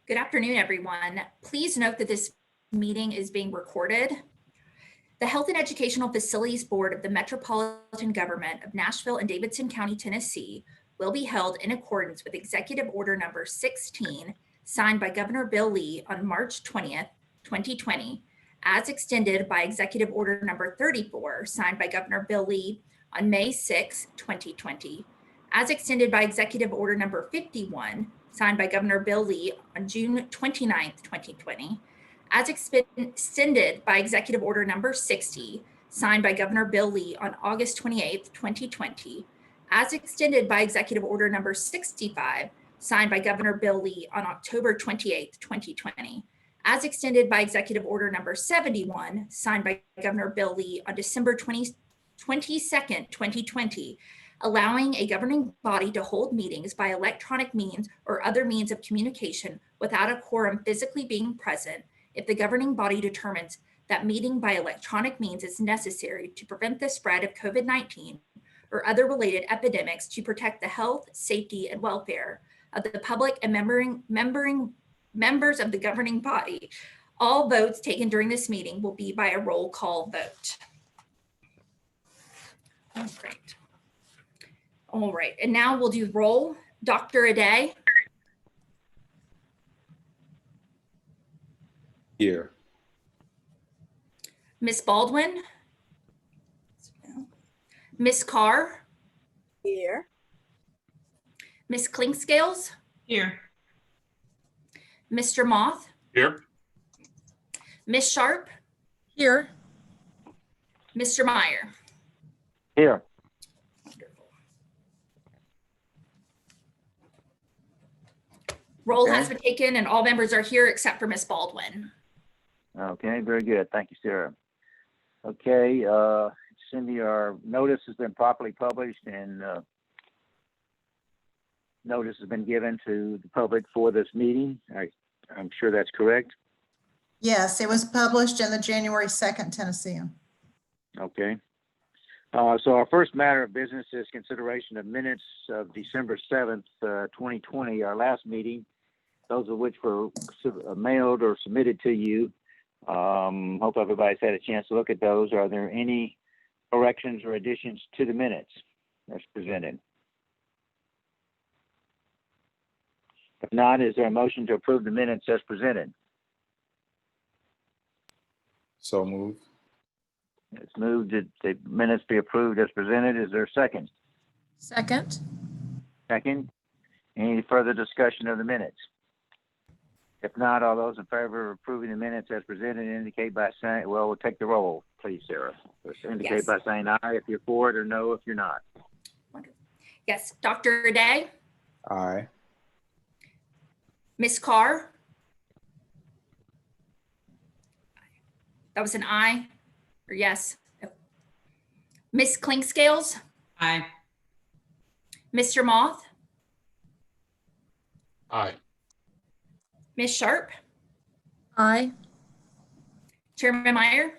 Good afternoon, everyone. Please note that this meeting is being recorded. The Health and Educational Facilities Board of the Metropolitan Government of Nashville and Davidson County, Tennessee, will be held in accordance with Executive Order Number 16, signed by Governor Bill Lee on March 20th, 2020, as extended by Executive Order Number 34, signed by Governor Bill Lee on May 6, 2020, as extended by Executive Order Number 51, signed by Governor Bill Lee on June 29, 2020, as extended by Executive Order Number 60, signed by Governor Bill Lee on August 28, 2020, as extended by Executive Order Number 65, signed by Governor Bill Lee on October 28, 2020, as extended by Executive Order Number 71, signed by Governor Bill Lee on December 22, 2020, allowing a governing body to hold meetings by electronic means or other means of communication without a quorum physically being present if the governing body determines that meeting by electronic means is necessary to prevent the spread of COVID-19 or other related epidemics to protect the health, safety, and welfare of the public and members of the governing body. All votes taken during this meeting will be by a roll call vote. Oh, great. All right, and now we'll do roll. Dr. Aday. Here. Ms. Baldwin. Ms. Carr. Here. Ms. Clinkscales. Here. Mr. Moth. Here. Ms. Sharpe. Here. Mr. Meyer. Here. Roll Okay. has been taken and all members are here except for Ms. Baldwin. Okay, very good. Thank you, Sarah. Okay, Cindy, our notice has been properly published and notice has been given to the public for this meeting. I'm sure that's correct. Yes, it was published in the January 2nd Tennessean. Okay. So our first matter of business is consideration of minutes of December 7th, 2020, our last meeting, those of which were mailed or submitted to you. Hope everybody's had a chance to look at those. Are there any corrections or additions to the minutes as presented? If not, is there a motion to approve the minutes as presented? So moved. It's moved that the minutes be approved as presented. Is there a second? Second. Second. Any further discussion of the minutes? If not, all those in favor of approving the minutes as presented indicate by saying, well, we'll take the roll, please, Sarah. Indicate Yes. by saying aye if you're for it or no if you're not. Yes, Dr. Aday. Aye. Ms. Carr. That was an aye or yes. Ms. Clinkscales. Aye. Mr. Moth. Aye. Ms. Sharpe. Aye. Chairman Meyer.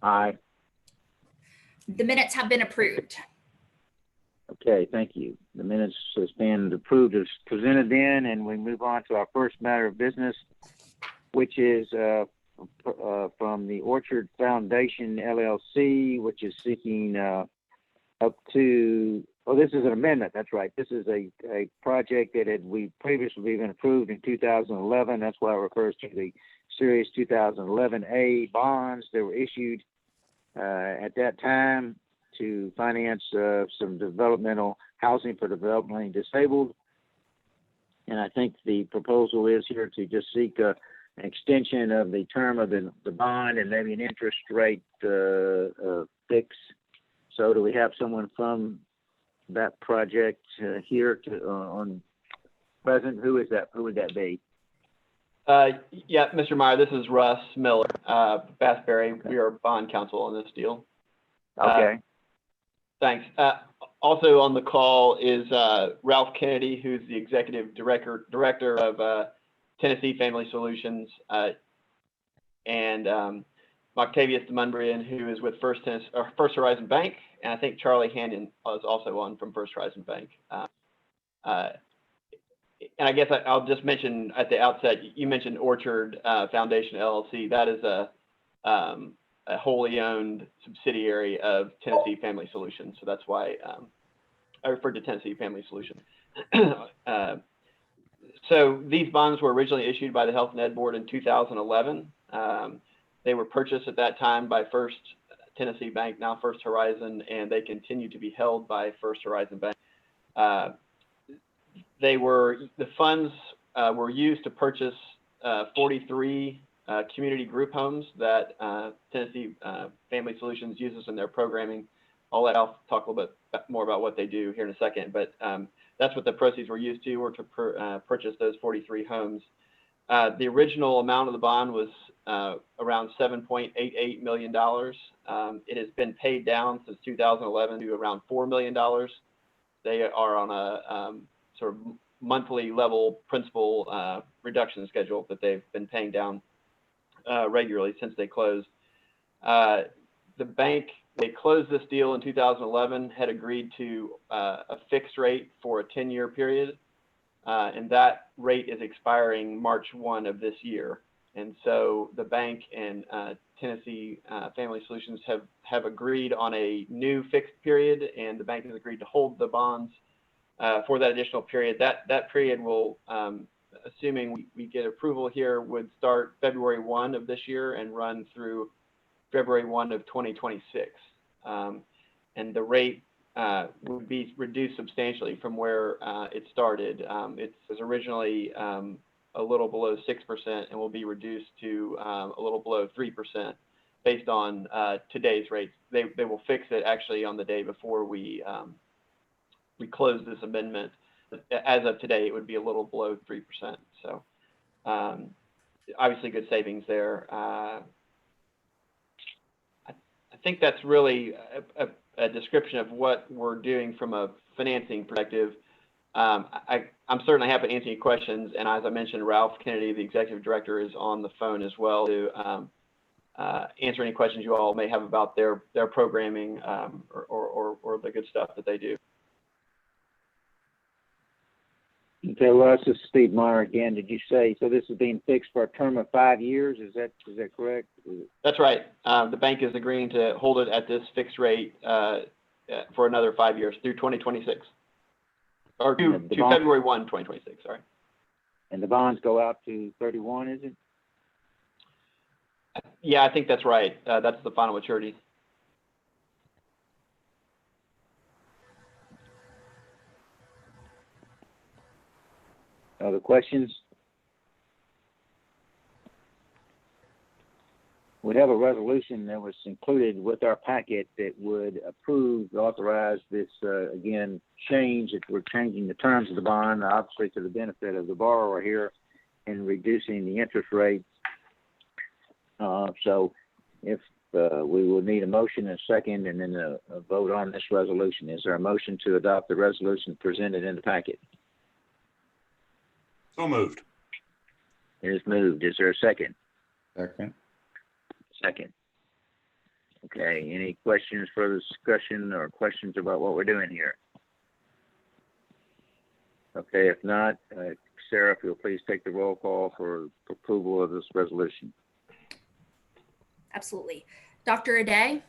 Aye. The minutes have been approved. Okay, thank you. The minutes has been approved as presented then, and we move on to our first matter of business, which is from the Orchard Foundation LLC, which is seeking up to, oh, this is an amendment. That's right. This is a project that we previously been approved in 2011. That's why it refers to the Series 2011A bonds that were issued at that time to finance some developmental housing for developmentally disabled. And I think the proposal is here to just seek an extension of the term of the bond and maybe an interest rate fix. So do we have someone from that project here on present? Who is that? Who would that be? Yeah, Mr. Meyer, this is Russ Miller, Bassberry. Okay. We are bond counsel on this deal. Okay. Thanks. Also on the call is Ralph Kennedy, who's the executive director of Tennessee Family Solutions, and Octavius DeMundrian, who is with First Horizon Bank, and I think Charlie Handon is also on from First Horizon Bank. and I guess I'll just mention at the outset, you mentioned Orchard Foundation LLC. That is a wholly owned subsidiary of Tennessee Family Solutions. So that's why I referred to Tennessee Family Solutions. So these bonds were originally issued by the Health and Ed Board in 2011. They were purchased at that time by First Tennessee Bank, now First Horizon, and they continue to be held by First Horizon Bank. The funds were used to purchase 43 community group homes that Tennessee Family Solutions uses in their programming. I'll let Alf talk a little bit more about what they do here in a second, but that's what the proceeds were used to, or to purchase those 43 homes. The original amount of the bond was around $7.88 million. It has been paid down since 2011 to around $4 million. They are on a sort of monthly level principal reduction schedule that they've been paying down regularly since they closed. The bank, they closed this deal in 2011, had agreed to a fixed rate for a 10-year period, and that rate is expiring March 1 of this year. And so the bank and Tennessee Family Solutions have agreed on a new fixed period, and the bank has agreed to hold the bonds for that additional period. That period will, assuming we get approval here, would start February 1 of this year and run through February 1 of 2026. And the rate would be reduced substantially from where it started. It was originally a little below 6% and will be reduced to a little below 3% based on today's rates. They will fix it actually on the day before we close this amendment. As of today, it would be a little below 3%. So obviously good savings there. I think that's really a description of what we're doing from a financing perspective. I'm certainly happy to answer any questions. And as I mentioned, Ralph Kennedy, the executive director, is on the phone as well to answer any questions you all may have about their programming or the good stuff that they do. Okay, Russ, this is Steve Meyer again. Did you say, so this is being fixed for a term of 5 years? Is that correct? That's right. The bank is agreeing to hold it at this fixed rate for another 5 years through 2026. Or to February 1, 2026, sorry. And the bonds go out to 31, is it? Yeah, I think that's right. That's the final maturity. Other questions? We have a resolution that was included with our packet that would authorize this, again, change. That we're changing the terms of the bond, obviously to the benefit of the borrower here, and reducing the interest rates. So if we will need a motion and a second, and then a vote on this resolution. Is there a motion to adopt the resolution presented in the packet? So moved. It is moved. Is there a second? Second. Second. Okay, any questions, further discussion, or questions about what we're doing here? Okay, if not, Sarah, if you'll please take the roll call for approval of this resolution. Absolutely. Dr. Aday,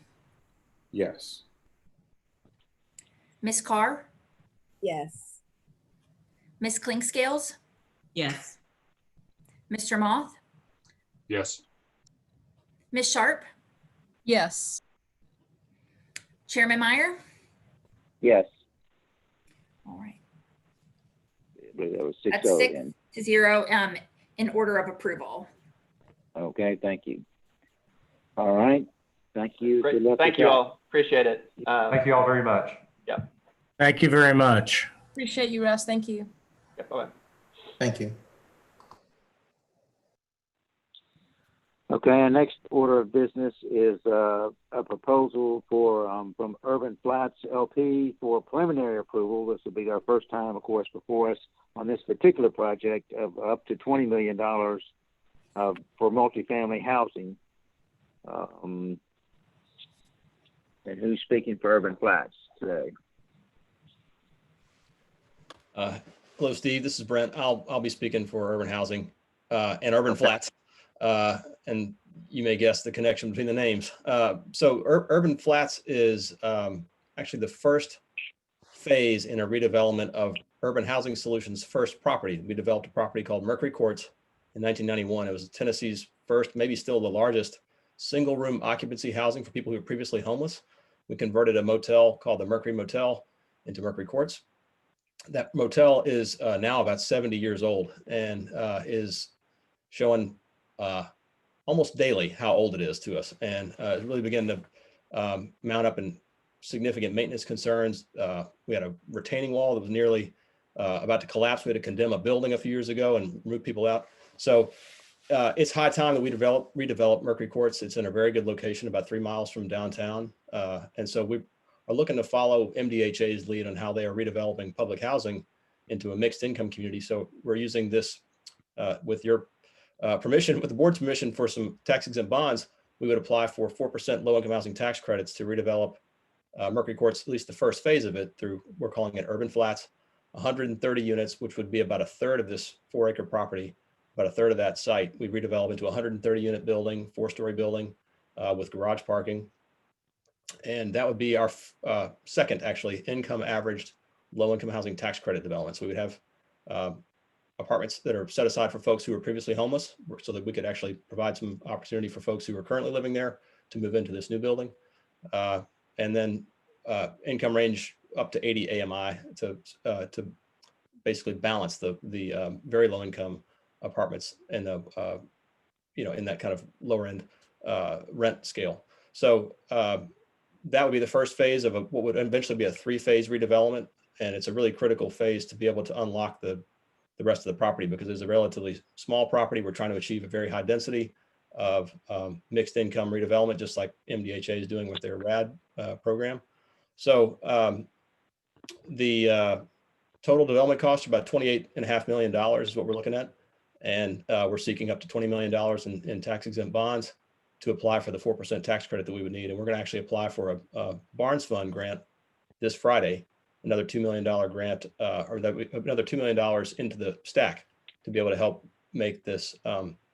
Yes. Ms. Carr, Yes. Ms. Klingscales, Yes. Mr. Moth, Yes. Ms. Sharpe, Yes. Chairman Meyer. Yes, All right. I believe that was That's 6-0 6 then. to 0 in order of approval. Okay, thank you. All right, thank you. Great. Good luck Thank with you that. all. Appreciate it. Thank you all very much. Yeah. Thank you very much. Appreciate you, Russ. Thank you. Yeah, bye-bye. Thank you. Okay, our next order of business is a proposal for from Urban Flats LP for preliminary approval. This will be our first time, of course, before us on this particular project of up to $20 million for multifamily housing. And who's speaking for Urban Flats today? Hello, Steve. This is Brent. I'll be speaking for urban housing and urban flats. And you may guess the connection between the names. So urban flats is actually the first phase in a redevelopment of Urban Housing Solutions' first property. We developed a property called Mercury Courts in 1991. It was Tennessee's first, maybe still the largest, single room occupancy housing for people who were previously homeless. We converted a motel called the Mercury Motel into Mercury Courts. That motel is now about 70 years old and is showing almost daily how old it is to us. And it really began to mount up in significant maintenance concerns. We had a retaining wall that was nearly about to collapse. We had to condemn a building a few years ago and move people out. So it's high time that we redevelop Mercury Courts. It's in a very good location, about 3 miles from downtown. And so we are looking to follow MDHA's lead on how they are redeveloping public housing into a mixed income community. So we're using this with your permission, with the board's permission, for some tax exempt bonds. We would apply for 4% low income housing tax credits to redevelop Mercury Courts, at least the first phase of it, through, we're calling it urban flats, 130 units, which would be about a third of this 4-acre property, about a third of that site. We redevelop into a 130 unit building, 4-story building with garage parking. And that would be our second, actually, income averaged low income housing tax credit development. So we would have apartments that are set aside for folks who were previously homeless, so that we could actually provide some opportunity for folks who are currently living there to move into this new building. And then income range up to 80 AMI to basically balance the very low income apartments and the in that kind of lower end rent scale. So that would be the first phase of what would eventually be a 3-phase redevelopment, and it's a really critical phase to be able to unlock the rest of the property, because it's a relatively small property. We're trying to achieve a very high density of mixed income redevelopment, just like MDHA is doing with their RAD program. So the total development costs are about $28.5 million is what we're looking at. And we're seeking up to $20 million in tax exempt bonds to apply for the 4% tax credit that we would need. And we're going to actually apply for a Barnes Fund grant this Friday, another $2 million grant, another $2 million into the stack to be able to help make this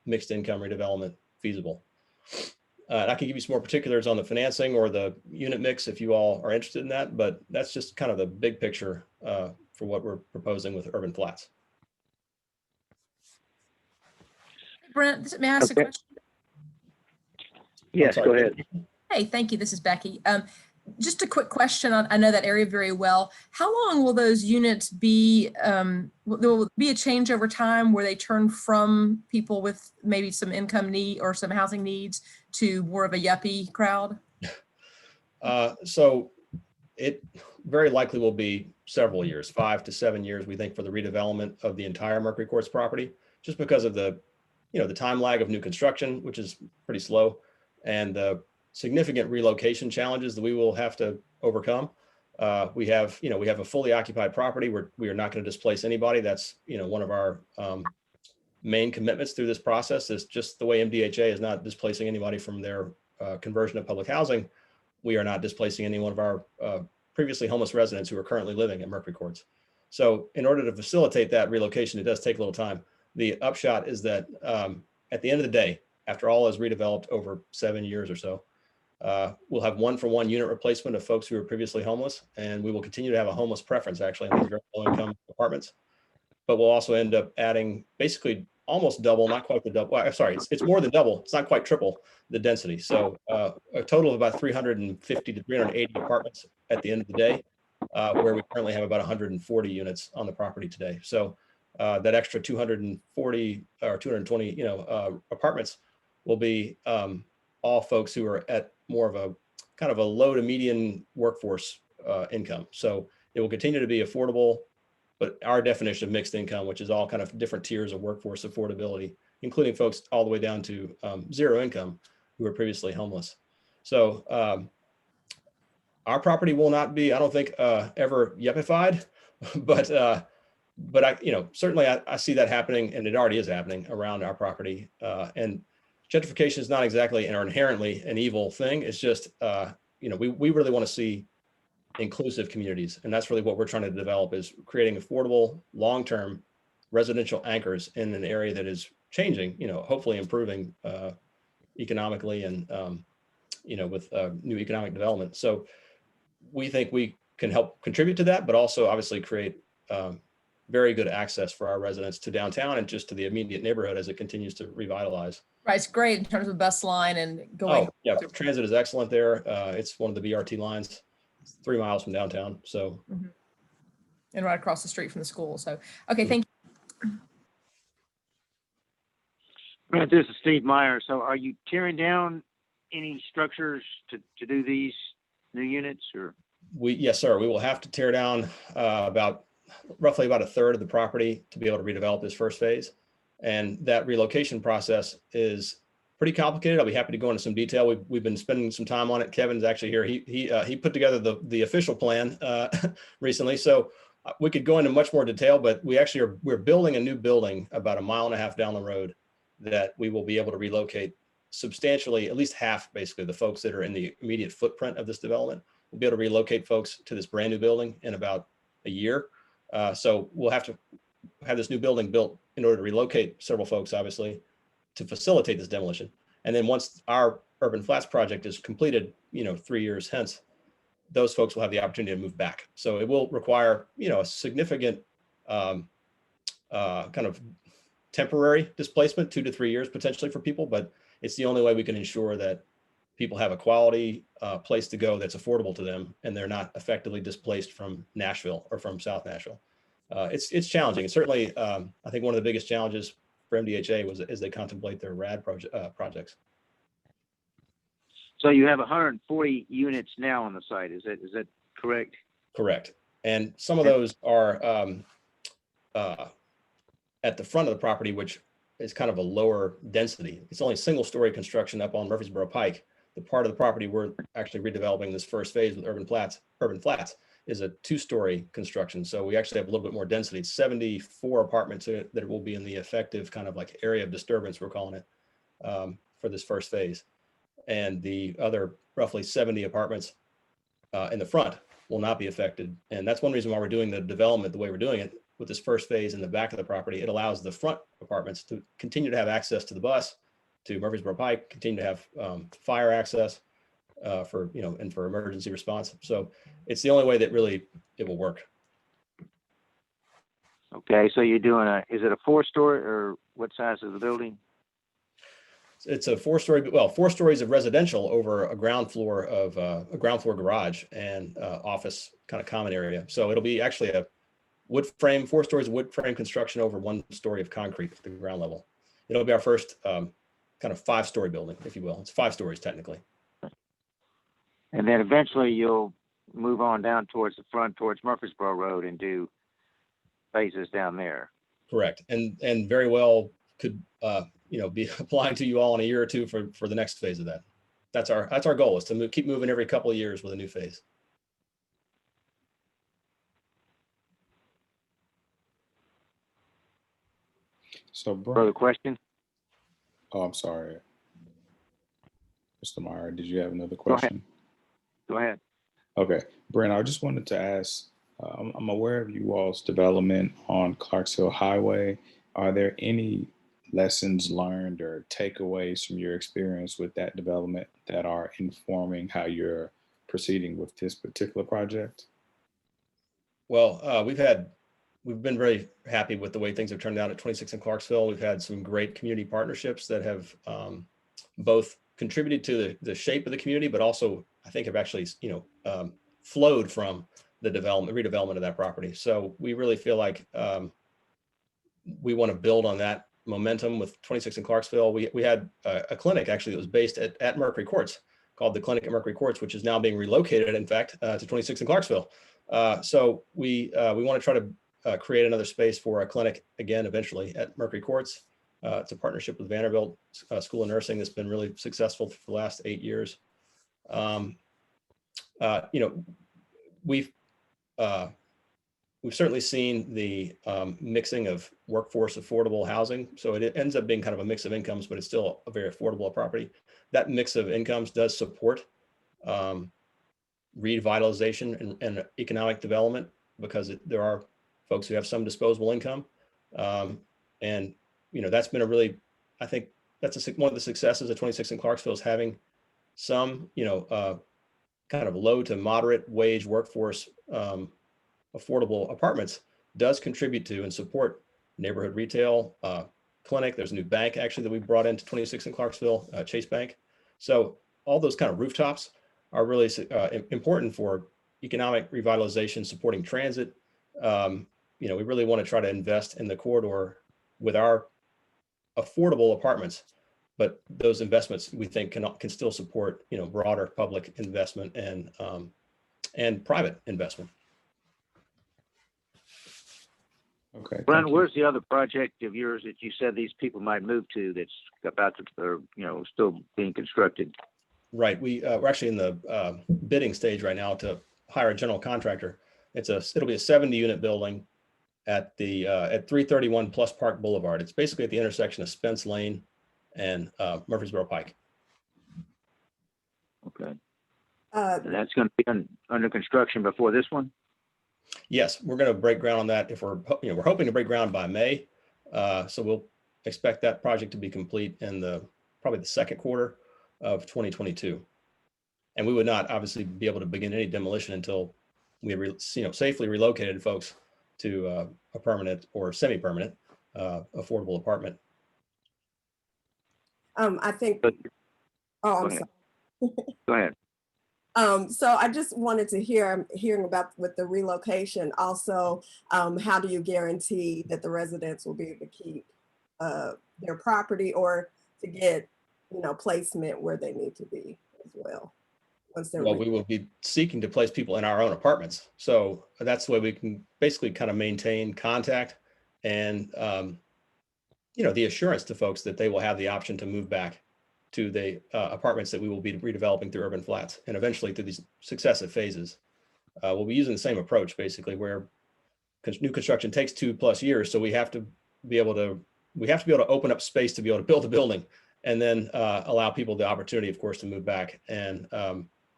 mixed income redevelopment feasible. And I can give you some more particulars on the financing or the unit mix if you all are interested in that, but that's just kind of the big picture for what we're proposing with urban flats. Brent, may I ask a Okay. question? Yes, go ahead. Hey, thank you. This is Becky. Just a quick question on, I know that area very well. How long will those units be, there will be a change over time where they turn from people with maybe some income need or some housing needs to more of a yuppie crowd? So it very likely will be several years, 5 to 7 years, we think, for the redevelopment of the entire Mercury Courts property, just because of the time lag of new construction, which is pretty slow, and the significant relocation challenges that we will have to overcome. We have a fully occupied property where we are not going to displace anybody. That's, one of our main commitments through this process, is just the way MDHA is not displacing anybody from their conversion of public housing. We are not displacing any one of our previously homeless residents who are currently living at Mercury Courts. So in order to facilitate that relocation, it does take a little time. The upshot is that at the end of the day, after all is redeveloped over 7 years or so, we'll have 1-for-1 unit replacement of folks who were previously homeless, and we will continue to have a homeless preference actually in these very low income apartments. But we'll also end up adding basically almost double, not quite the double. Well, sorry, it's more than double. It's not quite triple the density. So a total of about 350 to 380 apartments at the end of the day, where we currently have about 140 units on the property today. So that extra 240 or 220, apartments will be all folks who are at more of a kind of a low to median workforce income. So it will continue to be affordable, but our definition of mixed income, which is all kind of different tiers of workforce affordability, including folks all the way down to zero income who were previously homeless. So our property will not be, I don't think, ever yuppified, but I, certainly I see that happening, and it already is happening around our property. And gentrification is not exactly or inherently an evil thing. It's just, we really want to see inclusive communities. And that's really what we're trying to develop, is creating affordable, long-term residential anchors in an area that is changing, hopefully improving economically and, with new economic development. So we think we can help contribute to that, but also obviously create very good access for our residents to downtown and just to the immediate neighborhood as it continues to revitalize. Right, it's great in terms of bus line and going. Oh, yeah, transit is excellent there. It's one of the BRT lines, 3 miles from downtown. So, And right across the street from the school. So, okay, thank you. Brent, this is Steve Meyer. So are you tearing down any structures to do these new units, or? Yes, sir. We will have to tear down roughly about a third of the property to be able to redevelop this first phase. And that relocation process is pretty complicated. I'll be happy to go into some detail. We've been spending some time on it. Kevin's actually here. He put together the official plan recently, so we could go into much more detail. But we're building a new building about 1.5 miles down the road that we will be able to relocate substantially, at least half, basically, the folks that are in the immediate footprint of this development. We'll be able to relocate folks to this brand new building in about a year. So we'll have to have this new building built in order to relocate several folks, obviously, to facilitate this demolition. And then once our Urban Flats project is completed, 3 years hence, those folks will have the opportunity to move back. So it will require, a significant kind of temporary displacement, 2 to 3 years potentially for people, but it's the only way we can ensure that people have a quality place to go that's affordable to them, and they're not effectively displaced from Nashville or from South Nashville. It's challenging. And certainly, I think one of the biggest challenges for MDHA was as they contemplate their RAD projects. So you have 140 units now on the site. Is that correct? Correct. And some of those are at the front of the property, which is kind of a lower density. It's only single-story construction up on Murfreesboro Pike. The part of the property we're actually redeveloping this first phase with Urban Flats is a 2-story construction. So we actually have a little bit more density. It's 74 apartments that will be in the effective kind of like area of disturbance, we're calling it, for this first phase. And the other roughly 70 apartments in the front will not be affected. And that's one reason why we're doing the development the way we're doing it with this first phase in the back of the property. It allows the front apartments to continue to have access to the bus, to Murfreesboro Pike, continue to have fire access for, and for emergency response. So it's the only way that really it will work. Okay, so you're doing is it a 4-story, or what size is the building? It's a 4-story, 4 stories of residential over a ground floor garage and office kind of common area. So it'll be actually a wood frame, 4 stories of wood frame construction over 1 story of concrete at the ground level. It'll be our first kind of 5-story building, if you will. It's 5 stories technically. And then eventually you'll move on down towards the front, towards Murfreesboro Road, and do phases down there. Correct. And very well could be applying to you all in a year or two for the next phase of that. That's our goal, is to keep moving every couple of years with a new phase. So, Brent, Further question? oh, I'm sorry. Mr. Meyer, did you have another question? Go ahead. Okay, Brent, I just wanted to ask, I'm aware of you all's development on Clarksville Highway. Are there any lessons learned or takeaways from your experience with that development that are informing how you're proceeding with this particular project? Well, we've been very happy with the way things have turned out at 26 in Clarksville. We've had some great community partnerships that have both contributed to the shape of the community, but also I think have actually, flowed from the redevelopment of that property. So we really feel like we want to build on that momentum with 26 in Clarksville. We had a clinic actually that was based at Mercury Courts called the Clinic at Mercury Courts, which is now being relocated, in fact, to 26 in Clarksville. So we want to try to create another space for a clinic again, eventually at Mercury Courts. It's a partnership with Vanderbilt School of Nursing that's been really successful for the last 8 years. We've certainly seen the mixing of workforce affordable housing. So it ends up being kind of a mix of incomes, but it's still a very affordable property. That mix of incomes does support revitalization and economic development, because there are folks who have some disposable income. And, that's been a really, I think that's one of the successes of 26 in Clarksville is having some, kind of low to moderate wage workforce, affordable apartments does contribute to and support neighborhood retail, clinic. There's a new bank actually that we brought into 26 in Clarksville, Chase Bank. So all those kind of rooftops are really important for economic revitalization, supporting transit. We really want to try to invest in the corridor with our affordable apartments, but those investments we think can still support broader public investment and private investment. Okay. Brent, thank you. where's the other project of yours that you said these people might move to that's about to, or, still being constructed? Right. We're actually in the bidding stage right now to hire a general contractor. It'll be a 70-unit building at 331 Plus Park Boulevard. It's basically at the intersection of Spence Lane and Murfreesboro Pike. Okay. And that's going to be under construction before this one? Yes, we're going to break ground on that. If we're hoping to break ground by May. So we'll expect that project to be complete in probably the second quarter of 2022. And we would not obviously be able to begin any demolition until we safely relocated folks to a permanent or semi-permanent affordable apartment. I think, Go I'm ahead. sorry. Go ahead. So I just wanted to hearing about with the relocation also, how do you guarantee that the residents will be able to keep their property or to get, placement where they need to be as well? Well, we will be seeking to place people in our own apartments. So that's the way we can basically kind of maintain contact and, the assurance to folks that they will have the option to move back to the apartments that we will be redeveloping through urban flats and eventually through these successive phases. We'll be using the same approach basically where new construction takes 2+ years. So we have to be able to open up space to be able to build a building and then allow people the opportunity, of course, to move back. And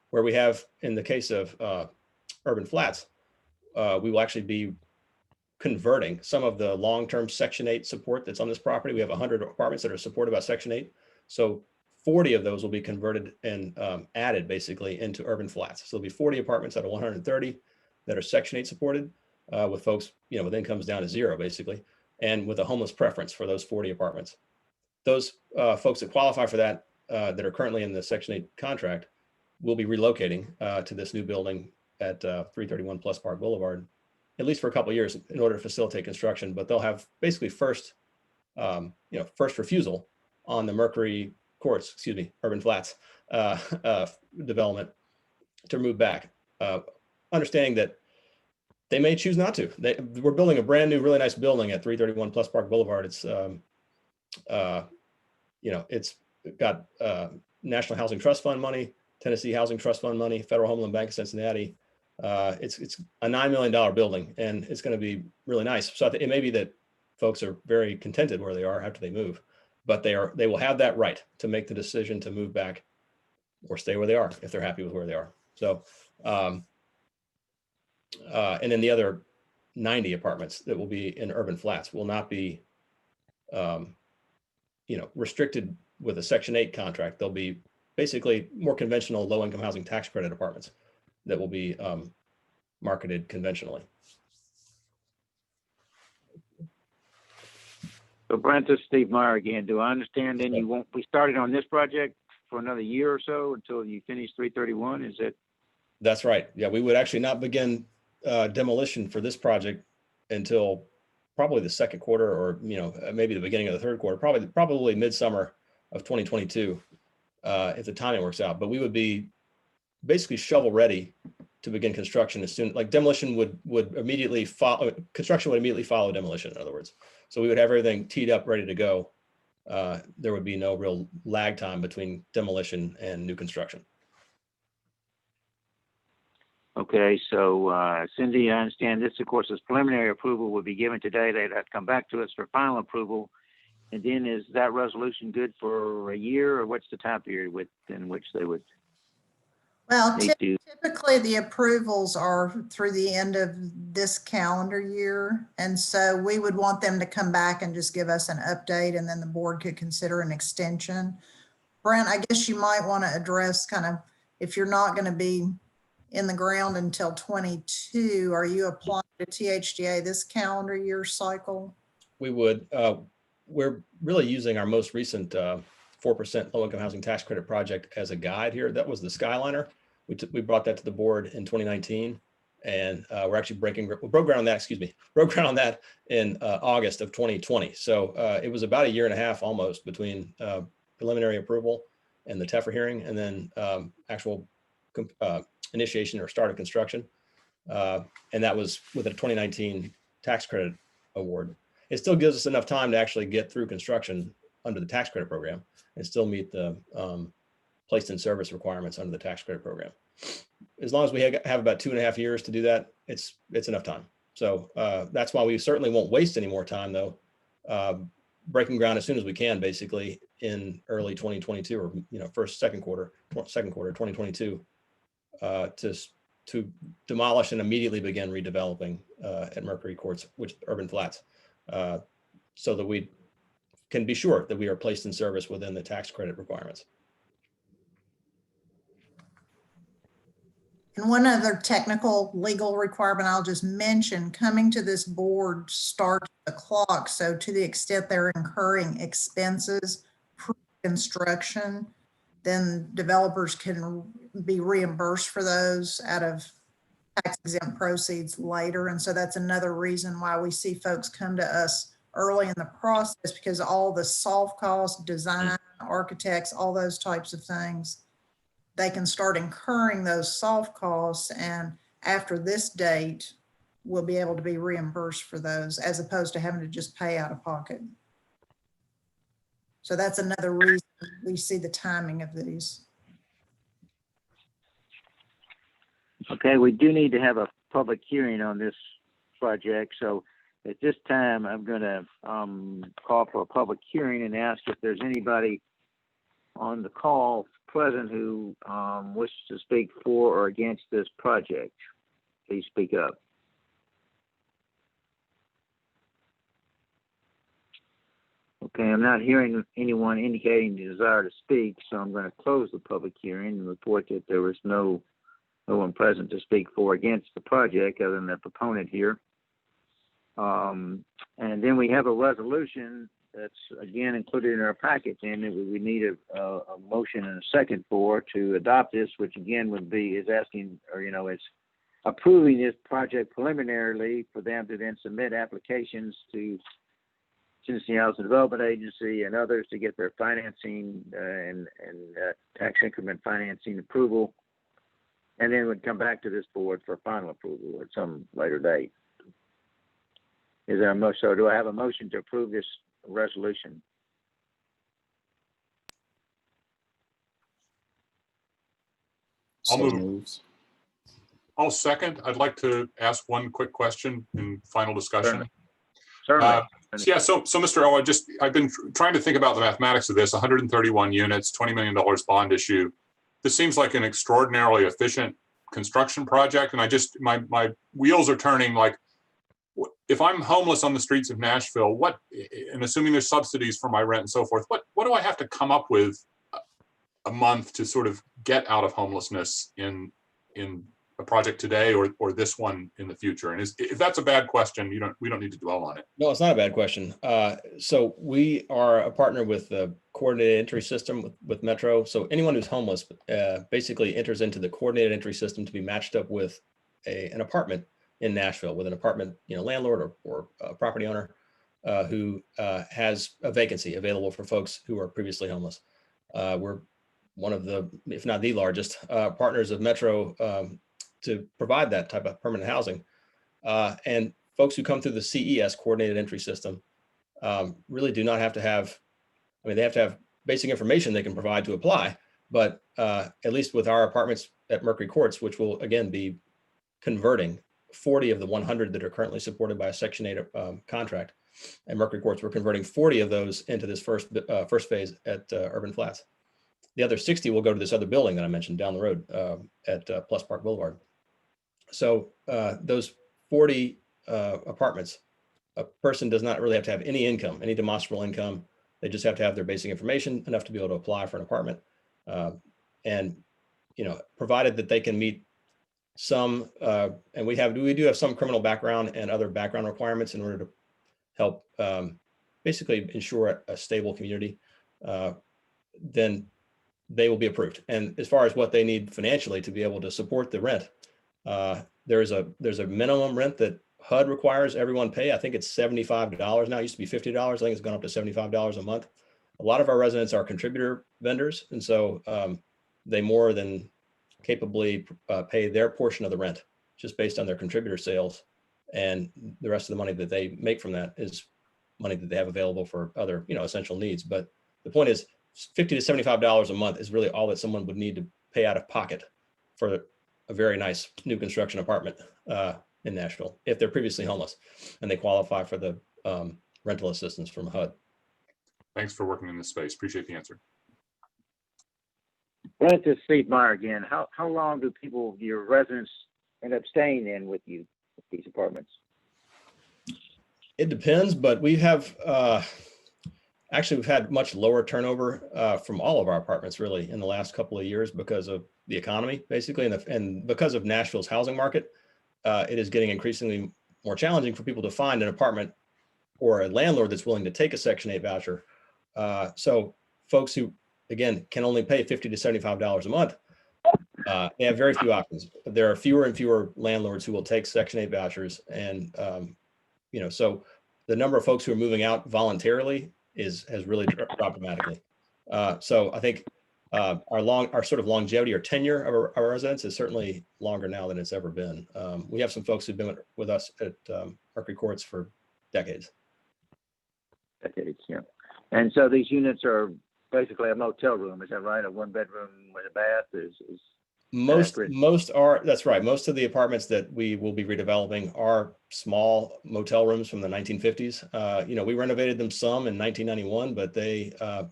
where we have, in the case of urban flats, we will actually be converting some of the long-term Section 8 support that's on this property. We have 100 apartments that are supported by Section 8. So 40 of those will be converted and added basically into urban flats. So there'll be 40 apartments out of 130 that are Section 8 supported with folks, with incomes down to zero basically, and with a homeless preference for those 40 apartments. Those folks that qualify for that that are currently in the Section 8 contract will be relocating to this new building at 331 Plus Park Boulevard, at least for a couple of years in order to facilitate construction. But they'll have basically first refusal on the Mercury Courts, urban flats development to move back, understanding that they may choose not to. We're building a brand new, really nice building at 331 Plus Park Boulevard. It's it's got National Housing Trust Fund money, Tennessee Housing Trust Fund money, Federal Home Loan Bank of Cincinnati. It's a $9 million building, and it's going to be really nice. So it may be that folks are very contented where they are after they move, but they will have that right to make the decision to move back or stay where they are if they're happy with where they are. So, and then the other 90 apartments that will be in urban flats will not be, restricted with a Section 8 contract. They'll be basically more conventional low-income housing tax credit apartments that will be marketed conventionally. So Brent, this is Steve Meyer again. Do I understand then you won't be started on this project for another year or so until you finish 331? Is it? That's right. Yeah, we would actually not begin demolition for this project until probably the second quarter, or maybe the beginning of the third quarter, probably midsummer of 2022, if the timing works out. But we would be basically shovel ready to begin construction as soon, like demolition would immediately follow, construction would immediately follow demolition, in other words. So we would have everything teed up, ready to go. There would be no real lag time between demolition and new construction. Okay, so Cindy, I understand this, of course, this preliminary approval will be given today. They'd have to come back to us for final approval. And then is that resolution good for a year, or what's the time period within which they would? Well, need to, typically the approvals are through the end of this calendar year. And so we would want them to come back and just give us an update, and then the board could consider an extension. Brent, I guess you might want to address kind of, if you're not going to be in the ground until 22, are you applying to THDA this calendar year cycle? We would. We're really using our most recent 4% low-income housing tax credit project as a guide here. That was the Skyliner. We brought that to the board in 2019, and we're actually broke ground on that in August of 2020. So it was about a year and a half almost between preliminary approval and the TEFRA hearing, and then actual initiation or start of construction. And that was with a 2019 tax credit award. It still gives us enough time to actually get through construction under the tax credit program and still meet the placed in service requirements under the tax credit program. As long as we have about 2.5 years to do that, it's enough time. So that's why we certainly won't waste any more time, though. Breaking ground as soon as we can, basically in early 2022, or second quarter 2022, to demolish and immediately begin redeveloping at Mercury Courts, which Urban Flats, so that we can be sure that we are placed in service within the tax credit requirements. And one other technical legal requirement I'll just mention, coming to this board starts the clock. So to the extent they're incurring expenses pre-construction, then developers can be reimbursed for those out of tax exempt proceeds later. And so that's another reason why we see folks come to us early in the process, because all the soft costs, design, architects, all those types of things, they can start incurring those soft costs, and after this date, we'll be able to be reimbursed for those as opposed to having to just pay out of pocket. So that's another reason we see the timing of these. okay, we do need to have a public hearing on this project. So at this time, I'm going to call for a public hearing and ask if there's anybody on the call present who wishes to speak for or against this project. Please speak up. Okay, I'm not hearing anyone indicating the desire to speak, so I'm going to close the public hearing and report that there was no one present to speak for or against the project other than the proponent here. And then we have a resolution that's again included in our packet, and we need a motion and a second to adopt this, which again is asking, or is approving this project preliminarily for them to then submit applications to Tennessee Housing Development Agency and others to get their financing and tax increment financing approval, and then would come back to this board for final approval at some later date. Is there a motion? So do I have a motion to approve this resolution? So I'll move. moves. I'll second. I'd like to ask one quick question in final discussion. Certainly. So Mr. Elrod, I've been trying to think about the mathematics of this. 131 units, $20 million bond issue. This seems like an extraordinarily efficient construction project, and my wheels are turning. Like, if I'm homeless on the streets of Nashville, and assuming there's subsidies for my rent and so forth, what do I have to come up with a month to sort of get out of homelessness in a project today or this one in the future? And if that's a bad question, we don't need to dwell on it. No, it's not a bad question. So we are a partner with the coordinated entry system with Metro. So anyone who's homeless basically enters into the coordinated entry system to be matched up with an apartment in Nashville, with an apartment landlord or a property owner who has a vacancy available for folks who are previously homeless. We're one of the, if not the largest, partners of Metro to provide that type of permanent housing. And folks who come through the CES, coordinated entry system, really do not have to have, they have to have basic information they can provide to apply, but at least with our apartments at Mercury Courts, which will again be converting 40 of the 100 that are currently supported by a Section 8 contract at Mercury Courts, we're converting 40 of those into this first phase at Urban Flats. The other 60 will go to this other building that I mentioned down the road at Plus Park Boulevard. So those 40 apartments, a person does not really have to have any income, any demonstrable income. They just have to have their basic information, enough to be able to apply for an apartment. And, you know, provided that they can meet some, and we do have some criminal background and other background requirements in order to help basically ensure a stable community, then they will be approved. And as far as what they need financially to be able to support the rent, there's a minimum rent that HUD requires everyone pay. I think it's $75 now. It used to be $50. I think it's gone up to $75 a month. A lot of our residents are contributor vendors, and so they more than capably pay their portion of the rent just based on their contributor sales, and the rest of the money that they make from that is money that they have available for other, you know, essential needs. But the point is, $50 to $75 a month is really all that someone would need to pay out of pocket for a very nice new construction apartment in Nashville if they're previously homeless and they qualify for the rental assistance from HUD. Thanks for working in this space. Appreciate the answer. Brent, this is Steve Meyer again. How long do your residents, end up staying in with you with these apartments? It depends, but we have actually we've had much lower turnover from all of our apartments really in the last couple of years because of the economy, basically, and because of Nashville's housing market. It is getting increasingly more challenging for people to find an apartment or a landlord that's willing to take a Section 8 voucher. So folks who, again, can only pay $50 to $75 a month, they have very few options. There are fewer and fewer landlords who will take Section 8 vouchers. And, you know, so the number of folks who are moving out voluntarily has really dropped dramatically. So I think our sort of longevity or tenure of our residents is certainly longer now than it's ever been. We have some folks who've been with us at Mercury Courts for decades. Decades, yeah. And so these units are basically a motel room, is that right? A one bedroom with a bath is Most are, that's right. Most of the apartments that we will be redeveloping are small motel rooms from the 1950s. You know, we renovated them some in 1991, but they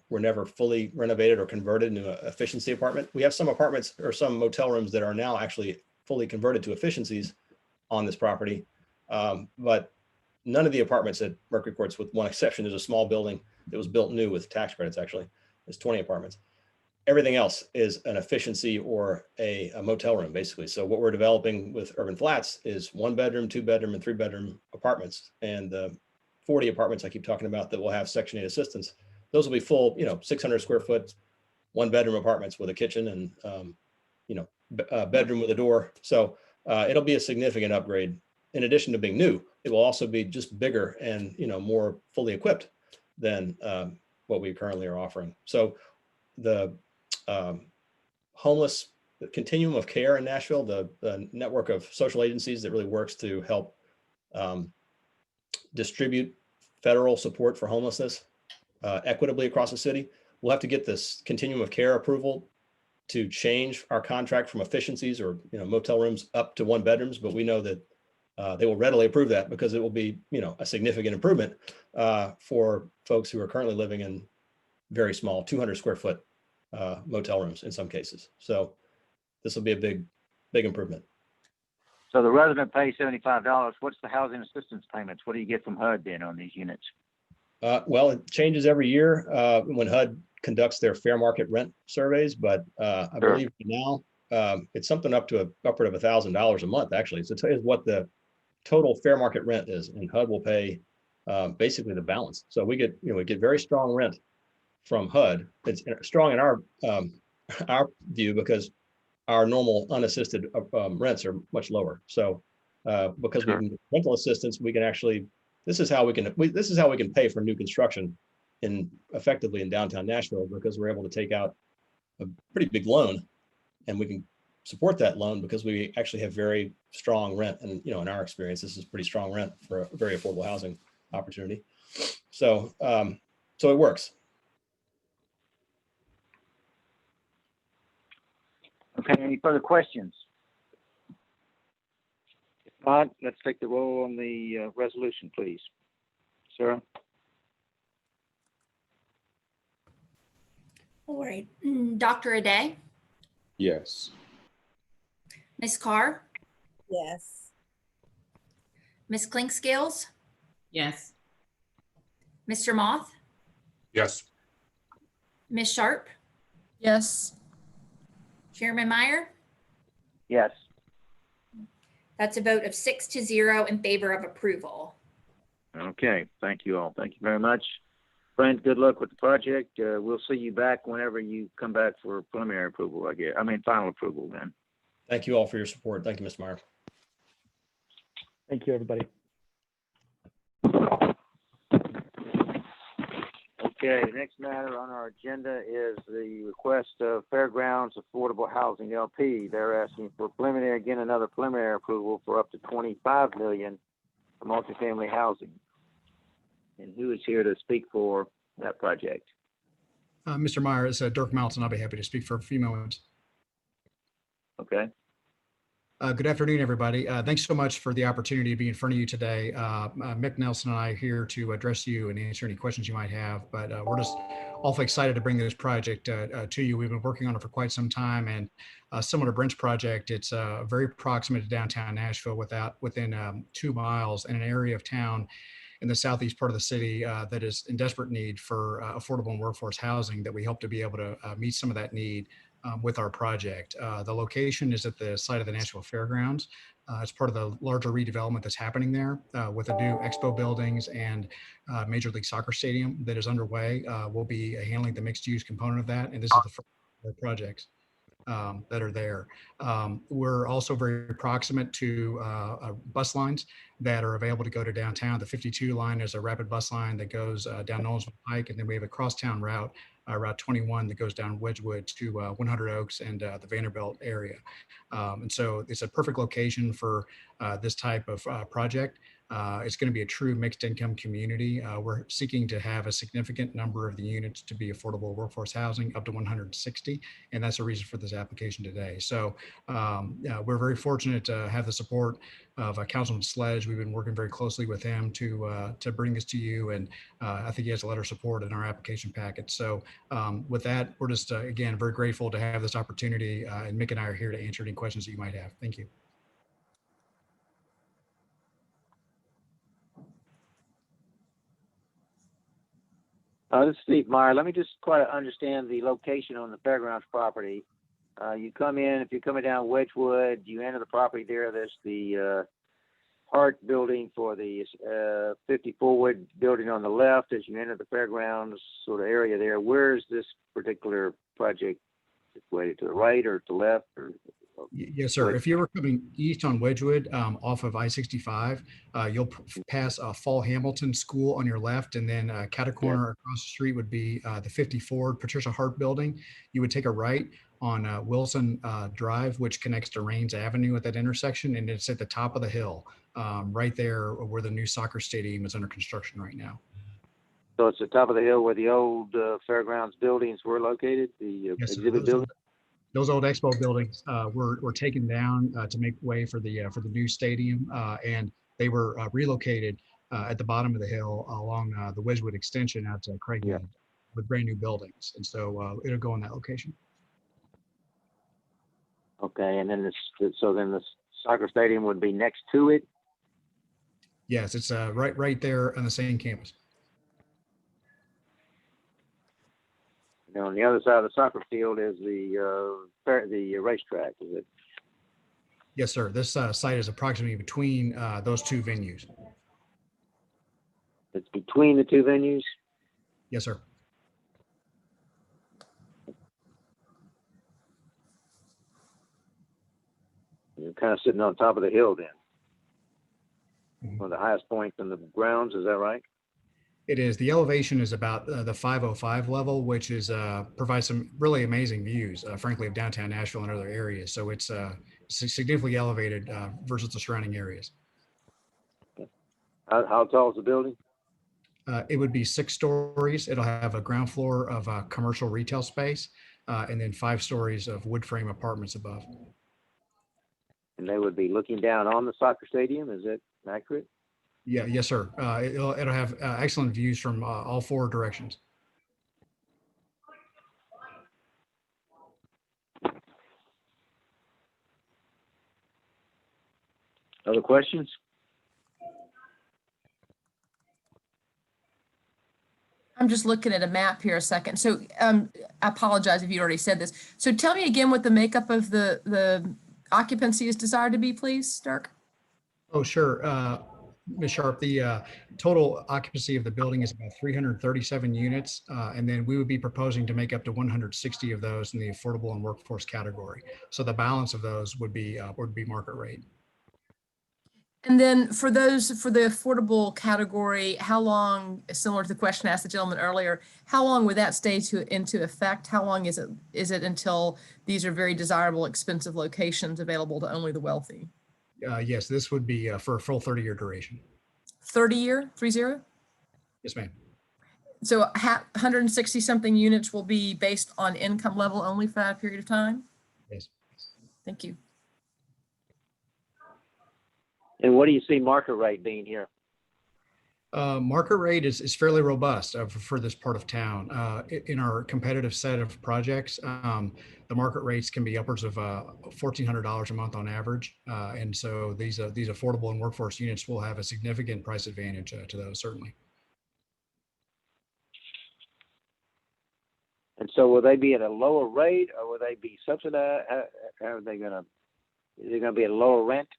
were never fully renovated or converted into an efficiency apartment. We have some apartments or some motel rooms that are now actually fully converted to efficiencies on this property. But none of the apartments at Mercury Courts, with one exception, there's a small building that was built new with tax credits, actually. There's 20 apartments. Everything else is an efficiency or a motel room, basically. So what we're developing with Urban Flats is 1 bedroom, 2 bedroom, and 3 bedroom apartments. And the 40 apartments I keep talking about that will have Section 8 assistance, those will be full, you know, 600 square foot, 1 bedroom apartments with a kitchen and, you know, a bedroom with a door. So it'll be a significant upgrade. In addition to being new, it will also be just bigger and, you know, more fully equipped than what we currently are offering. So the homeless continuum of care in Nashville, the network of social agencies that really works to help distribute federal support for homelessness equitably across the city. We'll have to get this continuum of care approval to change our contract from efficiencies or, you know, motel rooms up to 1 bedrooms, but we know that they will readily approve that because it will be, you know, a significant improvement for folks who are currently living in very small 200 square foot motel rooms in some cases. So this will be a big improvement. So the resident pays $75. What's the housing assistance payments? What do you get from HUD then on these units? Well, it changes every year when HUD conducts their fair market rent surveys, but I believe now it's something upward of $1,000 a month. Actually, so it's what the total fair market rent is, and HUD will pay basically the balance. So we get very strong rent from HUD. It's strong in our view because our normal unassisted rents are much lower. So because we can get rental assistance, we can actually this is how we can pay for new construction effectively in downtown Nashville, because we're able to take out a pretty big loan, and we can support that loan because we actually have very strong rent. And, you know, in our experience, this is pretty strong rent for a very affordable housing opportunity. So, so it works. Okay, any further questions? If not, let's take the roll on the resolution, please. Sarah? All right. Dr. Aday, Yes. Ms. Carr, Yes. Ms. Clinkscales, Yes. Mr. Moth, Yes. Ms. Sharpe, Yes. Chairman Meyer. Yes. That's a vote of 6-0 in favor of approval. Okay, thank you all. Thank you very much. Brent, good luck with the project. We'll see you back whenever you come back for preliminary approval, I guess. I mean, final approval then. Thank you all for your support. Thank you, Mr. Meyer. Thank you, everybody. Okay, the next matter on our agenda is the request of Fairgrounds Affordable Housing LP. They're asking for preliminary, again, another preliminary approval for up to $25 million for multifamily housing. And who is here to speak for that project? Mr. Meyer, it's Dirk Melton. I'll be happy to speak for a few moments. Okay. Good afternoon, everybody. Thanks so much for the opportunity to be in front of you today. Mick Nelson and I are here to address you and answer any questions you might have, but we're just awfully excited to bring this project to you. We've been working on it for quite some time, and similar to Brent's project, it's very proximate to downtown Nashville, within 2 miles, in an area of town in the southeast part of the city that is in desperate need for affordable and workforce housing, that we hope to be able to meet some of that need with our project. The location is at the site of the Nashville Fairgrounds. It's part of the larger redevelopment that's happening there with the new expo buildings and Major League Soccer Stadium that is underway. We'll be handling the mixed use component of that, and this is the first of our projects that are there. We're also very proximate to bus lines that are available to go to downtown. The 52 line is a rapid bus line that goes down Nolensville Pike, and then we have a crosstown route, Route 21, that goes down Wedgwood to 100 Oaks and the Vanderbilt area. And so it's a perfect location for this type of project. It's going to be a true mixed income community. We're seeking to have a significant number of the units to be affordable workforce housing, up to 160. And that's the reason for this application today. So we're very fortunate to have the support of Councilman Sledge. We've been working very closely with him to bring this to you. And I think he has a letter of support in our application packet. So with that, we're just, again, very grateful to have this opportunity. And Mick and I are here to answer any questions that you might have. Thank you. This is Steve Meyer. Let me just quite understand the location on the fairgrounds property. You come in, if you're coming down Wedgwood, you enter the property there. There's the Hart building for the 54 Wood building on the left as you enter the fairgrounds sort of area there. Where is this particular project situated? To the right or to the left? Or Yes, sir. If you were coming east on Wedgwood off of I-65, you'll pass Fall Hamilton School on your left, and then cat corner across the street would be the 54 Patricia Hart building. You would take a right on Wilson Drive, which connects to Rains Avenue at that intersection, and it's at the top of the hill, right there where the new soccer stadium is under construction right now. So it's the top of the hill where the old fairgrounds buildings were located, the exhibit building? Those old expo buildings were taken down to make way for the new stadium, and they were relocated at the bottom of the hill along the Wedgwood extension out to Craighead with brand new buildings, and so it'll go in that location. Okay, and then so then the soccer stadium would be next to it? Yes, it's right there on the same campus. And on the other side of the soccer field is the racetrack, is it? Yes, sir. This site is approximately between those two venues. It's between the two venues? Yes, sir. You're kind of sitting on top of the hill then. One of the highest points in the grounds, is that right? It is. The elevation is about the 505 level, which is provides some really amazing views, frankly, of downtown Nashville and other areas. So it's significantly elevated versus the surrounding areas. How tall is the building? It would be 6 stories. It'll have a ground floor of commercial retail space, and then 5 stories of wood frame apartments above. And they would be looking down on the soccer stadium. Is that accurate? Yeah, yes, sir. It'll have excellent views from all 4 directions. Other questions? I'm just looking at a map here a second. So I apologize if you already said this. So tell me again what the makeup of the occupancy is desired to be, please, Dirk? Oh, sure. Ms. Sharpe, the total occupancy of the building is about 337 units. And then we would be proposing to make up to 160 of those in the affordable and workforce category. So the balance of those would be market rate. And then for the affordable category, how long, similar to the question I asked the gentleman earlier, how long would that stay into effect? How long is it until these are very desirable, expensive locations available to only the wealthy? Yes, this would be for a full 30-year duration. 30-year, 30? Yes, ma'am. So 160 something units will be based on income level only for that period of time? Yes. Thank you. And what do you see market rate being here? Market rate is fairly robust for this part of town. In our competitive set of projects, the market rates can be upwards of $1,400 a month on average. And so these affordable and workforce units will have a significant price advantage to those, certainly. And so will they be at a lower rate or will they be subsidized? How are they gonna, is it gonna be a lower rent?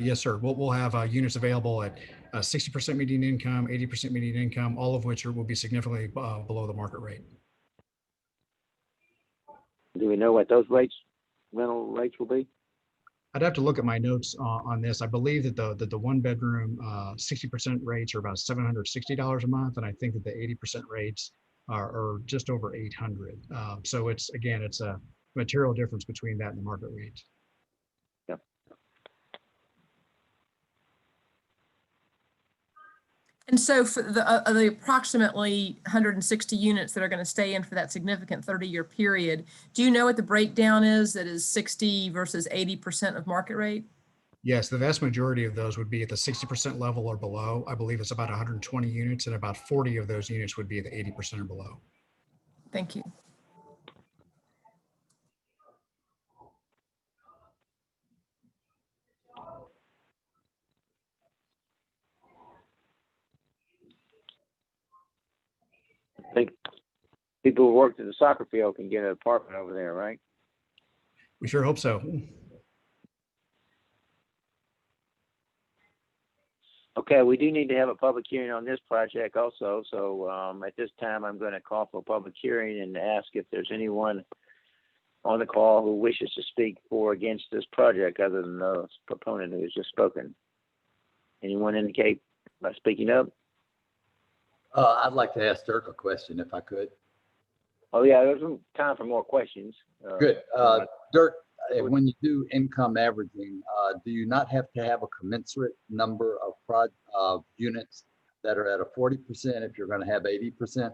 Yes, sir. We'll have units available at 60% median income, 80% median income, all of which will be significantly below the market rate. Do we know what those rental rates will be? I'd have to look at my notes on this. I believe that the one bedroom 60% rates are about $760 a month, and I think that the 80% rates are just over $800. So it's a material difference between that and the market rates. Yep. And so for the approximately 160 units that are going to stay in for that significant 30-year period, do you know what the breakdown is that is 60 versus 80% of market rate? Yes, the vast majority of those would be at the 60% level or below. I believe it's about 120 units, and about 40 of those units would be at the 80% or below. Thank you. I think people who worked at the soccer field can get an apartment over there, right? We sure hope so. Okay, we do need to have a public hearing on this project also. So at this time, I'm going to call for a public hearing and ask if there's anyone on the call who wishes to speak for or against this project other than the proponent who has just spoken. Anyone indicate by speaking up? I'd like to ask Dirk a question if I could. Oh yeah, there's some time for more questions. Good. Dirk, when you do income averaging, do you not have to have a commensurate number of units that are at a 40% if you're going to have 80%?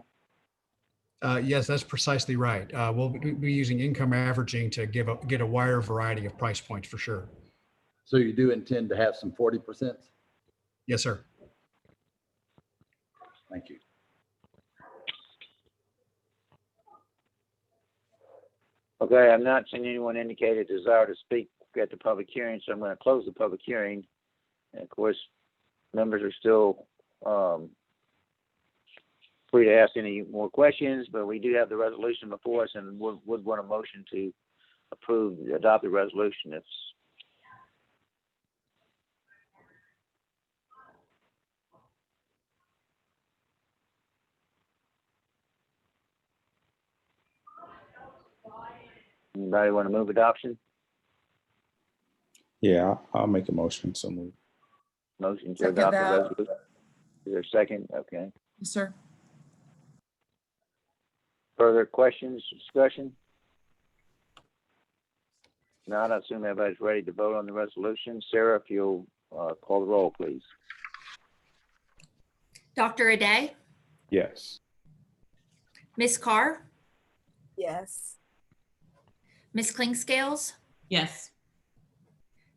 Yes, that's precisely right. We'll be using income averaging to get a wider variety of price points for sure. So you do intend to have some 40%? Yes, sir. Thank you. Okay, I'm not seeing anyone indicate a desire to speak at the public hearing, so I'm going to close the public hearing. And of course, members are still free to ask any more questions, but we do have the resolution before us and would want a motion to adopt the resolution. Anybody want to move adoption? Yeah, I'll make a motion. So move. Motion to Second adopt the that. resolution. Is there a second? Okay. Yes, sir. Further questions, discussion? Not, I assume everybody's ready to vote on the resolution. Sarah, if you'll call the roll, please. Dr. Aday, Yes. Ms. Carr, Yes. Ms. Klingscales, Yes.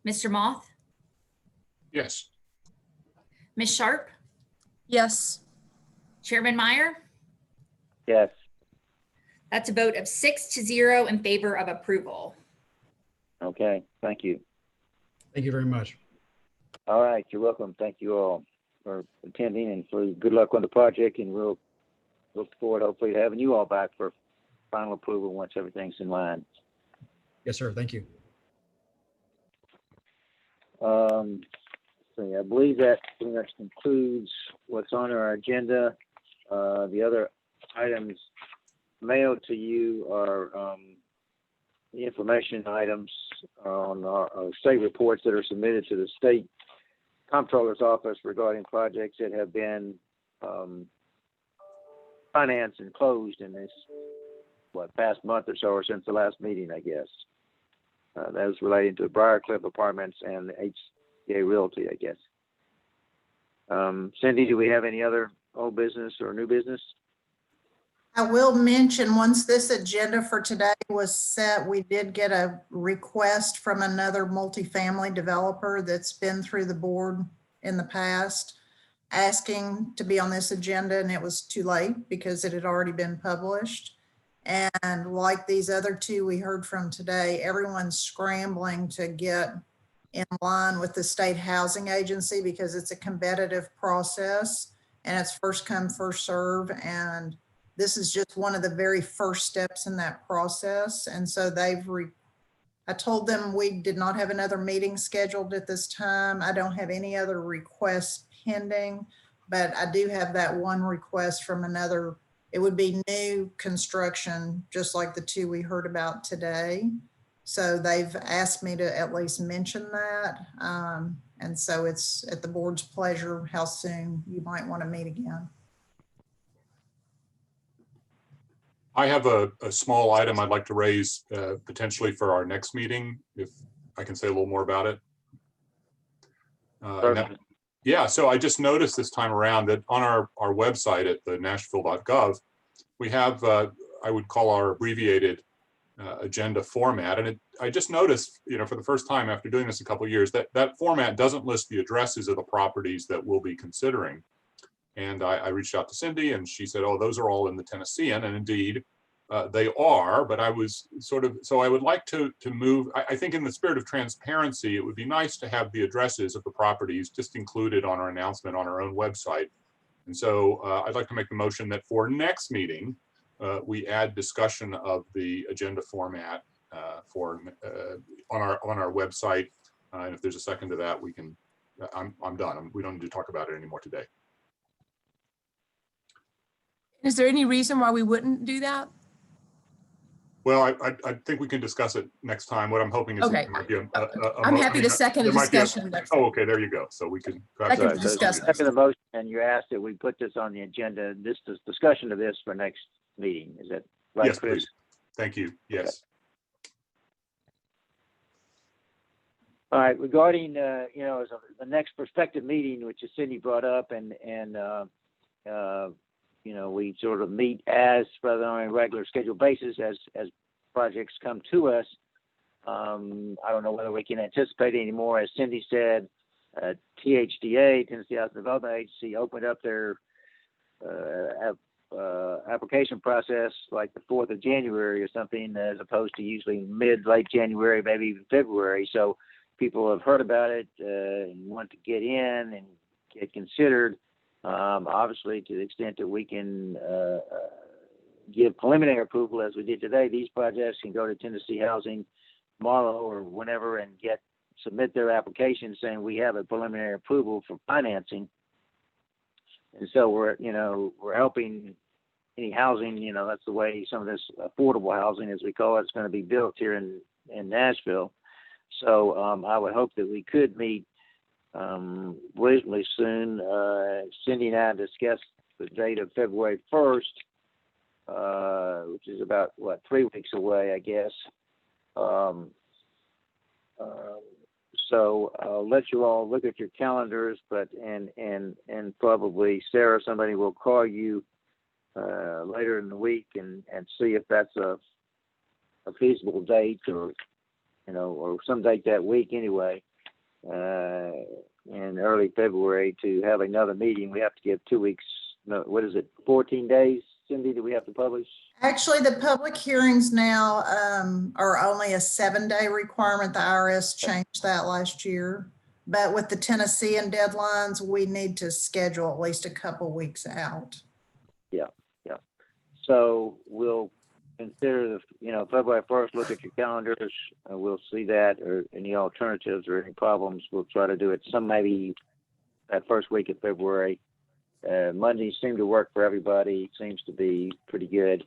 Mr. Moth, Yes. Ms. Sharpe, Yes. Chairman Meyer. Yes. That's a vote of 6-0 in favor of approval. Okay, thank you. Thank you very much. All right, you're welcome. Thank you all for attending and for good luck on the project. And we'll look forward, hopefully, to having you all back for final approval once everything's in line. Yes, sir. Thank you. So I believe that pretty much concludes what's on our agenda. The other items mailed to you are the information items on our state reports that are submitted to the state comptroller's office regarding projects that have been financed and closed in this past month or so, or since the last meeting, I guess. That was relating to Briarcliff Apartments and HCA Realty, I guess. Cindy, do we have any other old business or new business? I will mention, once this agenda for today was set, we did get a request from another multifamily developer that's been through the board in the past, asking to be on this agenda, and it was too late because it had already been published. And like these other two we heard from today, everyone's scrambling to get in line with the state housing agency because it's a competitive process and it's first come, first serve. And this is just one of the very first steps in that process. And so I told them we did not have another meeting scheduled at this time. I don't have any other requests pending, but I do have that one request from another. It would be new construction, just like the two we heard about today. So they've asked me to at least mention that. And so it's at the board's pleasure how soon you might want to meet again. I have a small item I'd like to raise potentially for our next meeting, if I can say a little more about it. Yeah, so I just noticed this time around that on our website at the nashville.gov, we have, I would call our abbreviated agenda format. And I just noticed, for the first time after doing this a couple of years, that format doesn't list the addresses of the properties that we'll be considering. And I reached out to Cindy and she said, oh, those are all in the Tennessean. And indeed, they are, but I was so I would like to move, I think in the spirit of transparency, it would be nice to have the addresses of the properties just included on our announcement on our own website. And so I'd like to make the motion that for next meeting, we add discussion of the agenda format on our website. And if there's a second to that, we can, I'm done. We don't need to talk about it anymore today. Is there any reason why we wouldn't do that? Well, I think we can discuss it next time. What I'm hoping is Okay. there might be I'm happy to second a discussion. Oh, okay, there you go. So we can. Second the motion, and you asked that we put this on the agenda, this discussion of this for next meeting. Is that right, yes, Chris? please. Thank you. Yes. Okay. All right, regarding the next prospective meeting, which is Cindy brought up, and we sort of meet as rather on a regular scheduled basis as projects come to us. I don't know whether we can anticipate anymore. As Cindy said, THDA, Tennessee Housing Development Agency, opened up their application process like the 4th of January or something, as opposed to usually late January, maybe even February. So people have heard about it and want to get in and get considered. Obviously, to the extent that we can give preliminary approval as we did today, these projects can go to Tennessee Housing tomorrow or whenever and submit their application saying we have a preliminary approval for financing. And so we're helping any housing, that's the way some of this affordable housing, as we call it, is going to be built here in Nashville. So I would hope that we could meet reasonably soon. Cindy and I discussed the date of February 1st, which is about 3 weeks away, I guess. So I'll let you all look at your calendars, and probably Sarah, somebody will call you later in the week and see if that's a feasible date or some date that week anyway. In early February to have another meeting. We have to give 2 weeks, 14 days, Cindy, do we have to publish? Actually, the public hearings now are only a 7-day requirement. The IRS changed that last year. But with the Tennessean deadlines, we need to schedule at least a couple weeks out. Yeah. So we'll consider February 1st, look at your calendars, and we'll see that, or any alternatives or any problems. We'll try to do it maybe that first week of February. Mondays seem to work for everybody. Seems to be pretty good.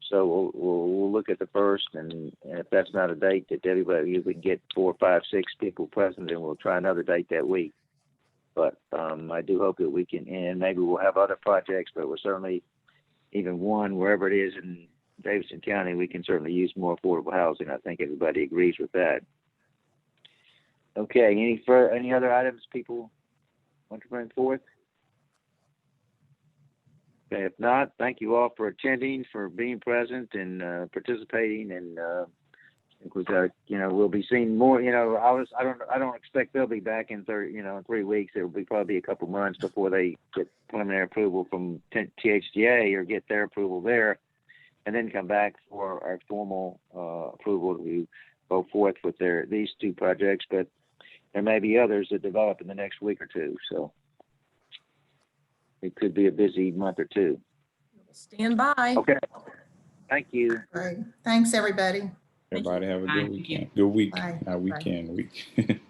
So we'll look at the first, and if that's not a date that everybody, we can get 4, 5, 6 people present, and we'll try another date that week. But I do hope that we can, and maybe we'll have other projects, but we're certainly, even one, wherever it is in Davidson County, we can certainly use more affordable housing. I think everybody agrees with that. Okay, any other items people want to bring forth? Okay, if not, thank you all for attending, for being present and participating. And I think we got, we'll be seeing more. I don't expect they'll be back in 3 weeks. It'll be probably a couple months before they get preliminary approval from THDA or get their approval there, and then come back for our formal approval to go forth with these 2 projects. But there may be others that develop in the next week or 2. So it could be a busy month or 2. Stand by. Okay. Thank you. Great. Thanks, everybody. Everybody have a good weekend. Good week. Bye. Weekend week.